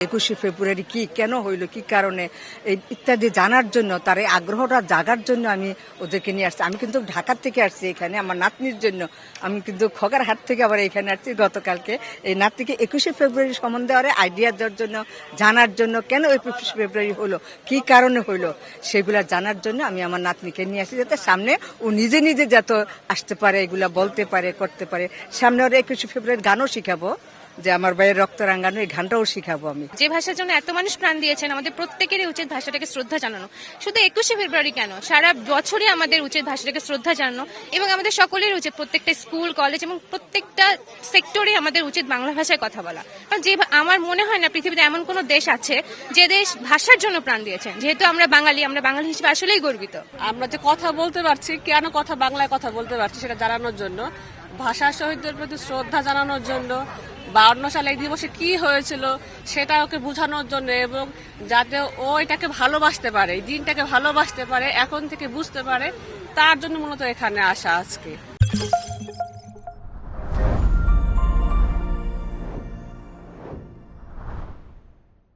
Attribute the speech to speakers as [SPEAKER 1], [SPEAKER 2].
[SPEAKER 1] 21শে ফেব্রুয়ারি কি কেন হইল, কি কারণে ইত্যাদি জানার জন্য, তার এই আগ্রহটা জাগার জন্য আমি ওদেরকে নিয়ে আসছি। আমি কিন্তু ঢাকার থেকে আসছি এখানে আমার নাতনির জন্য। আমি কিন্তু খগেরহাট থেকে আবার এখানে আসছি গতকালকে এই নাতনিকে 21শে ফেব্রুয়ারি সম্বন্ধে আরে আইডিয়া দেওয়ার জন্য, জানার জন্য কেন 21শে ফেব্রুয়ারি হলো, কি কারণে হইলো সেগুলা জানার জন্য আমি আমার নাতনিকে নিয়ে আসি, যাতে সামনে ও নিজে নিজে যত আসতে পারে, এগুলা বলতে পারে, করতে পারে। সামনে ওরা 21শে ফেব্রুয়ারি গানও শিখাবো, যে আমার ভাইয়ের রক্ত রাঙ্গানো, এই গানটাও শিখাবো আমি।
[SPEAKER 2] যে ভাষার জন্য এত মানুষ প্রাণ দিয়েছেন, আমাদের প্রত্যেকেরই উচিত ভাষাটাকে শ্রদ্ধা জানানো। শুধু 21শে ফেব্রুয়ারি কেন, সারা বছরই আমাদের উচিত ভাষাটাকে শ্রদ্ধা জানানো, এবং আমাদের সকলের উচিত প্রত্যেকটা স্কুল, কলেজ এবং প্রত্যেকটা সেক্টরে আমাদের উচিত বাংলা ভাষায় কথা বলা। কারণ যে আমার মনে হয় না পৃথিবীতে এমন কোনো দেশ আছে যে দেশ ভাষার জন্য প্রাণ দিয়েছেন। যেহেতু আমরা বাঙালি, আমরা বাঙালি হিসেবে আসলেই গর্বিত।
[SPEAKER 3] আমরা যে কথা বলতে পারছি, কেন কথা বাংলায় কথা বলতে পারছি সেটা জানানোর জন্য, ভাষা শহীদদের প্রতি শ্রদ্ধা জানানোর জন্য, 52 সালে এই দিবসে কি হয়েছিল সেটা ওকে বোঝানোর জন্য, এবং যাতে ও এটাকে ভালোবাসতে পারে, এই দিনটাকে ভালোবাসতে পারে, এখন থেকে বুঝতে পারে, তার জন্য মূলত এখানে আসা আজকে।